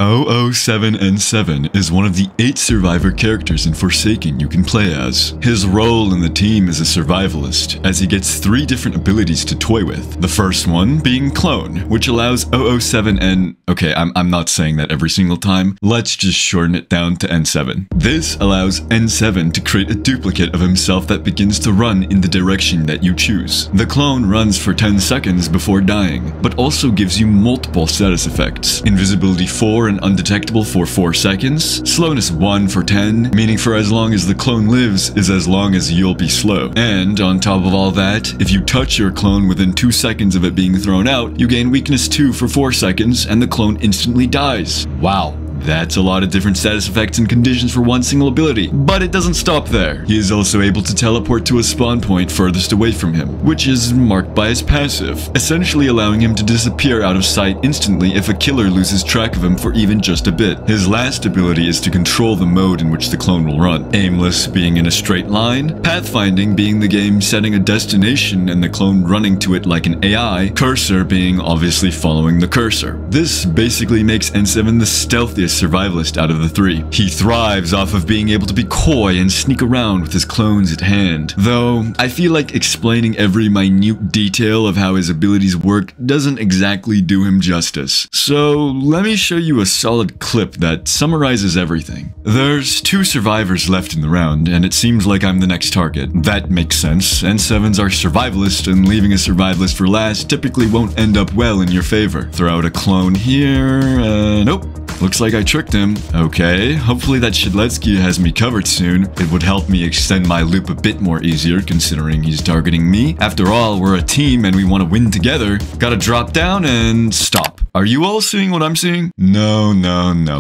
007N7 is one of the 8 survivor characters in Forsaken you can play as. His role in the team is a survivalist, as he gets 3 different abilities to toy with. The first one being Clone, which allows 007N... Okay, I'm not saying that every single time. Let's just shorten it down to N7. This allows N7 to create a duplicate of himself that begins to run in the direction that you choose. The clone runs for 10 seconds before dying, but also gives you multiple status effects. Invisibility 4 and undetectable for 4 seconds, slowness 1 for 10, meaning for as long as the clone lives is as long as you'll be slow. And on top of all that, if you touch your clone within 2 seconds of it being thrown out, you gain weakness 2 for 4 seconds and the clone instantly dies. Wow. That's a lot of different status effects and conditions for one single ability, but it doesn't stop there. He is also able to teleport to a spawn point furthest away from him, which is marked by his passive, essentially allowing him to disappear out of sight instantly if a killer loses track of him for even just a bit. His last ability is to control the mode in which the clone will run. Aimless being in a straight line, pathfinding being the game setting a destination and the clone running to it like an AI, cursor being obviously following the cursor. This basically makes N7 the stealthiest survivalist out of the 3. He thrives off of being able to be coy and sneak around with his clones at hand. Though, I feel like explaining every minute detail of how his abilities work doesn't exactly do him justice. So, let me show you a solid clip that summarizes everything. There's 2 survivors left in the round, and it seems like I'm the next target. That makes sense. N7s are survivalist, and leaving a survivalist for last typically won't end up well in your favor. Throw out a clone here, nope. Looks like I tricked him. Okay, hopefully that Shidletsky has me covered soon. It would help me extend my loop a bit more easier considering he's targeting me. After all, we're a team and we want to win together. Gotta drop down and stop. Are you all seeing what I'm seeing? No.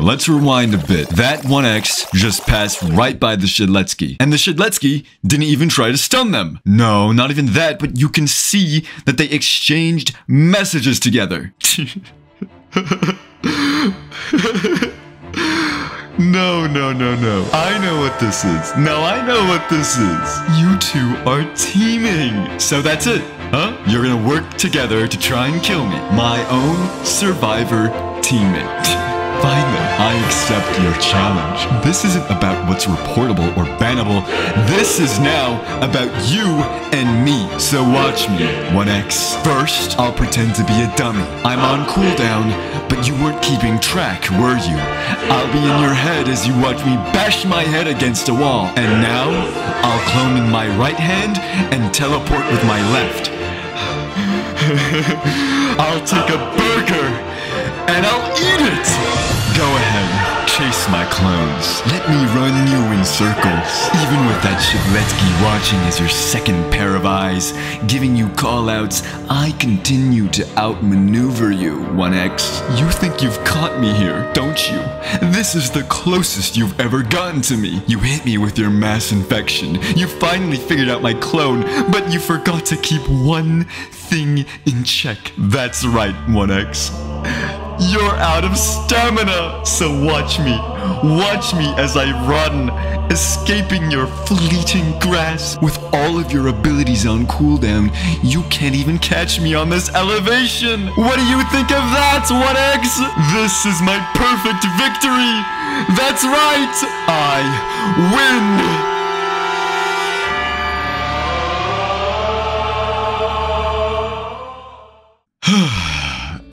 Let's rewind a bit. That 1X just passed right by the Shidletsky. And the Shidletsky didn't even try to stun them. No, not even that, but you can see that they exchanged messages together. No. I know what this is. No, I know what this is. You 2 are teaming. So that's it, huh? You're gonna work together to try and kill me. My own survivor teammate. Fine then, I accept your challenge. This isn't about what's reportable or bannable. This is now about you and me. So watch me, 1X. First, I'll pretend to be a dummy. I'm on cooldown, but you weren't keeping track, were you? I'll be in your head as you watch me bash my head against a wall. And now, I'll clone in my right hand and teleport with my left. I'll take a burger and I'll eat it! Go ahead, chase my clones. Let me run you in circles. Even with that Shidletsky watching as your second pair of eyes, giving you callouts, I continue to outmaneuver you, 1X. You think you've caught me here, don't you? This is the closest you've ever gotten to me. You hit me with your mass infection. You finally figured out my clone, but you forgot to keep one thing in check. That's right, 1X. You're out of stamina! So watch me as I run, escaping your fleeting grasp. With all of your abilities on cooldown, you can't even catch me on this elevation! What do you think of that, 1X? This is my perfect victory! That's right! I win!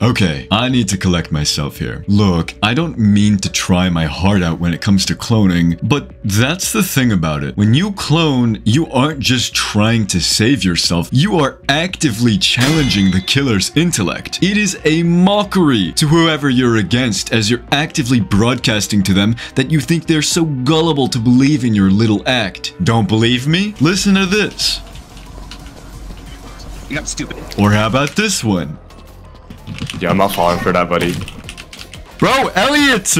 Okay, I need to collect myself here. Look, I don't mean to try my heart out when it comes to cloning, but that's the thing about it. When you clone, you aren't just trying to save yourself, you are actively challenging the killer's intellect. It is a mockery to whoever you're against as you're actively broadcasting to them that you think they're so gullible to believe in your little act. Don't believe me? Listen to this. You got stupid. Or how about this one? Yeah, I'm not falling for that, buddy. Bro, Elliot!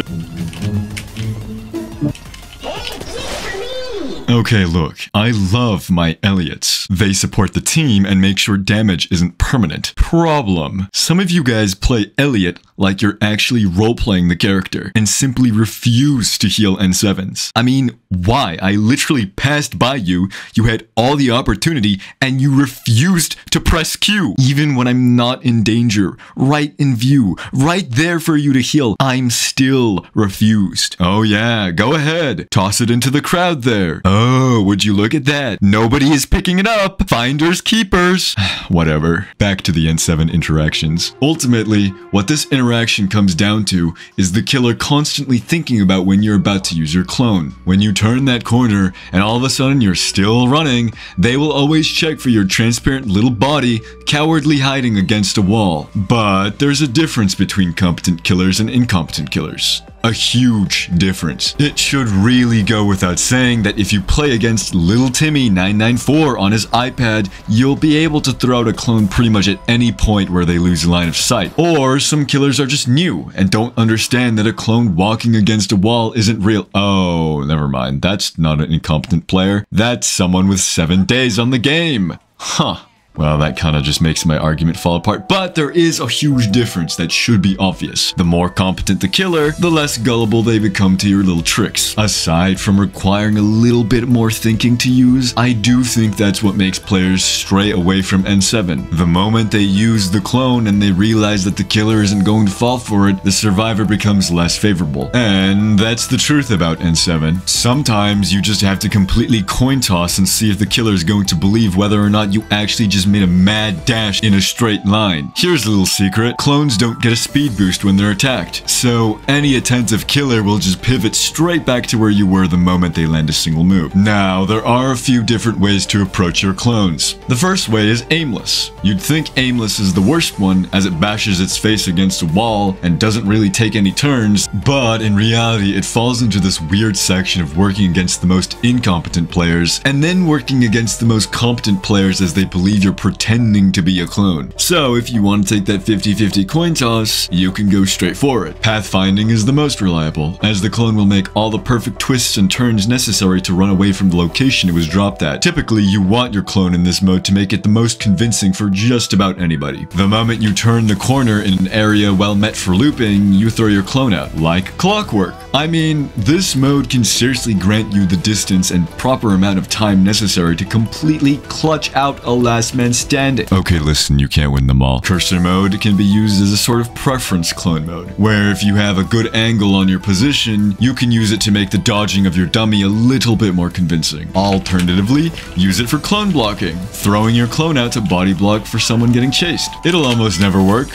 Okay, look, I love my Elliots. They support the team and make sure damage isn't permanent. Problem: some of you guys play Elliot like you're actually role-playing the character and simply refuse to heal N7s. I mean, why? I literally passed by you, you had all the opportunity, and you refused to press Q. Even when I'm not in danger, right in view, right there for you to heal, I'm still refused. Oh yeah, go ahead. Toss it into the crowd there. Oh, would you look at that? Nobody is picking it up. Finders keepers. Whatever. Back to the N7 interactions. Ultimately, what this interaction comes down to is the killer constantly thinking about when you're about to use your clone. When you turn that corner and all of a sudden you're still running, they will always check for your transparent little body cowardly hiding against a wall. But there's a difference between competent killers and incompetent killers. A huge difference. It should really go without saying that if you play against Little Timmy 994 on his iPad, you'll be able to throw out a clone pretty much at any point where they lose line of sight. Or some killers are just new and don't understand that a clone walking against a wall isn't real. Oh, never mind. That's not an incompetent player. That's someone with 7 days on the game. Huh. Well, that kind of just makes my argument fall apart, but there is a huge difference that should be obvious. The more competent the killer, the less gullible they become to your little tricks. Aside from requiring a little bit more thinking to use, I do think that's what makes players stray away from N7. The moment they use the clone and they realize that the killer isn't going to fall for it, the survivor becomes less favorable. And that's the truth about N7. Sometimes you just have to completely coin toss and see if the killer is going to believe whether or not you actually just made a mad dash in a straight line. Here's a little secret. Clones don't get a speed boost when they're attacked, so any attentive killer will just pivot straight back to where you were the moment they land a single move. Now, there are a few different ways to approach your clones. The first way is aimless. You'd think aimless is the worst one as it bashes its face against a wall and doesn't really take any turns, but in reality it falls into this weird section of working against the most incompetent players and then working against the most competent players as they believe you're pretending to be a clone. So if you want to take that 50-50 coin toss, you can go straight for it. Pathfinding is the most reliable, as the clone will make all the perfect twists and turns necessary to run away from the location it was dropped at. Typically, you want your clone in this mode to make it the most convincing for just about anybody. The moment you turn the corner in an area well met for looping, you throw your clone out, like clockwork. I mean, this mode can seriously grant you the distance and proper amount of time necessary to completely clutch out a last man standing. Okay, listen, you can't win them all. Cursor mode can be used as a sort of preference clone mode, where if you have a good angle on your position, you can use it to make the dodging of your dummy a little bit more convincing. Alternatively, use it for clone blocking, throwing your clone out to body block for someone getting chased. It'll almost never work,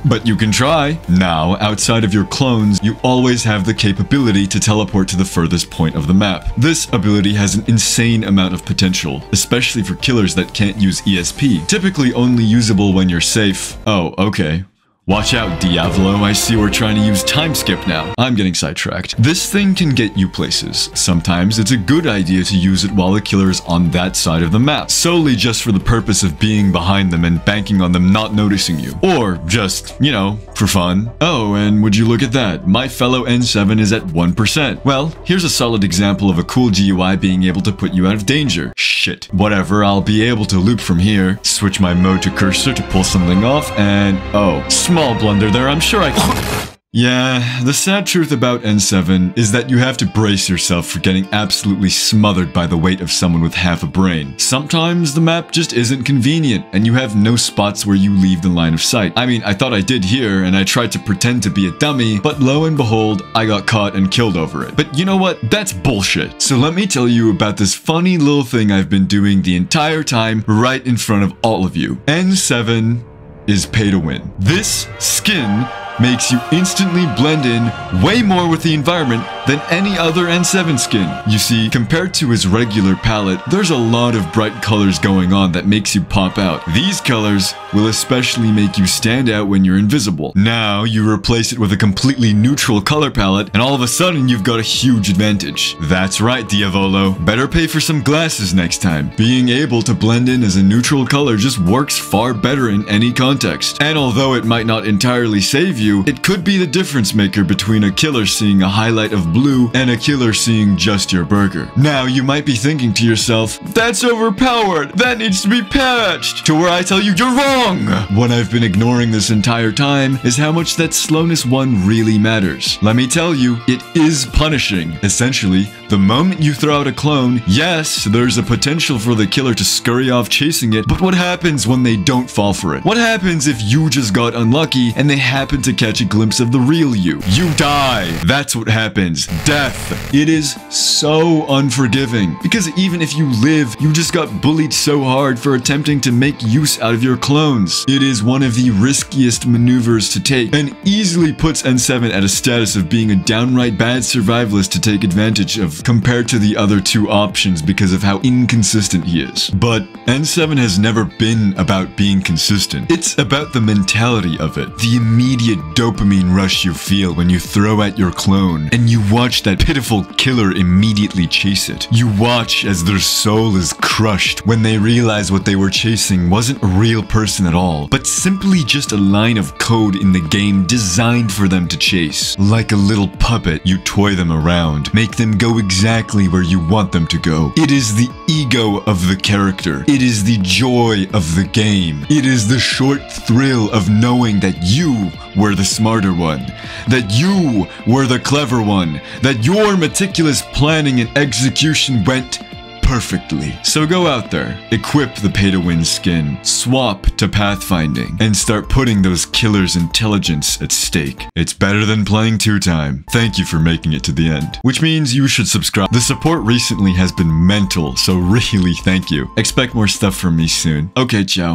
but you can try. Now, outside of your clones, you always have the capability to teleport to the furthest point of the map. This ability has an insane amount of potential, especially for killers that can't use ESP, typically only usable when you're safe. Oh, okay. Watch out, Diavolo, I see we're trying to use time skip now. I'm getting sidetracked. This thing can get you places. Sometimes it's a good idea to use it while the killer is on that side of the map, solely just for the purpose of being behind them and banking on them not noticing you. Or just, you know, for fun. Oh, and would you look at that? My fellow N7 is at 1%. Well, here's a solid example of a cool GUI being able to put you out of danger. Shit. Whatever, I'll be able to loop from here, switch my mode to cursor to pull something off, and oh, small blunder there, I'm sure I can. Yeah, the sad truth about N7 is that you have to brace yourself for getting absolutely smothered by the weight of someone with half a brain. Sometimes the map just isn't convenient, and you have no spots where you leave the line of sight. I mean, I thought I did here, and I tried to pretend to be a dummy, but lo and behold, I got caught and killed over it. But you know what? That's bullshit. So let me tell you about this funny little thing I've been doing the entire time right in front of all of you. N7 is pay to win. This skin makes you instantly blend in way more with the environment than any other N7 skin. You see, compared to his regular palette, there's a lot of bright colors going on that makes you pop out. These colors will especially make you stand out when you're invisible. Now, you replace it with a completely neutral color palette, and all of a sudden you've got a huge advantage. That's right, Diavolo. Better pay for some glasses next time. Being able to blend in as a neutral color just works far better in any context. And although it might not entirely save you, it could be the difference maker between a killer seeing a highlight of blue and a killer seeing just your burger. Now, you might be thinking to yourself, that's overpowered, that needs to be patched, to where I tell you you're wrong! What I've been ignoring this entire time is how much that slowness 1 really matters. Let me tell you, it is punishing. Essentially, the moment you throw out a clone, yes, there's a potential for the killer to scurry off chasing it, but what happens when they don't fall for it? What happens if you just got unlucky and they happen to catch a glimpse of the real you? You die! That's what happens. Death. It is so unforgiving, because even if you live, you just got bullied so hard for attempting to make use out of your clones. It is one of the riskiest maneuvers to take, and easily puts N7 at a status of being a downright bad survivalist to take advantage of compared to the other 2 options because of how inconsistent he is. But N7 has never been about being consistent. It's about the mentality of it. The immediate dopamine rush you feel when you throw at your clone, and you watch that pitiful killer immediately chase it. You watch as their soul is crushed when they realize what they were chasing wasn't a real person at all, but simply just a line of code in the game designed for them to chase. Like a little puppet, you toy them around, make them go exactly where you want them to go. It is the ego of the character. It is the joy of the game. It is the short thrill of knowing that you were the smarter one, that you were the clever one, that your meticulous planning and execution went perfectly. So go out there, equip the pay-to-win skin, swap to pathfinding, and start putting those killers' intelligence at stake. It's better than playing 2-time. Thank you for making it to the end. Which means you should subscribe. The support recently has been mental, so really thank you. Expect more stuff from me soon. Okay, ciao.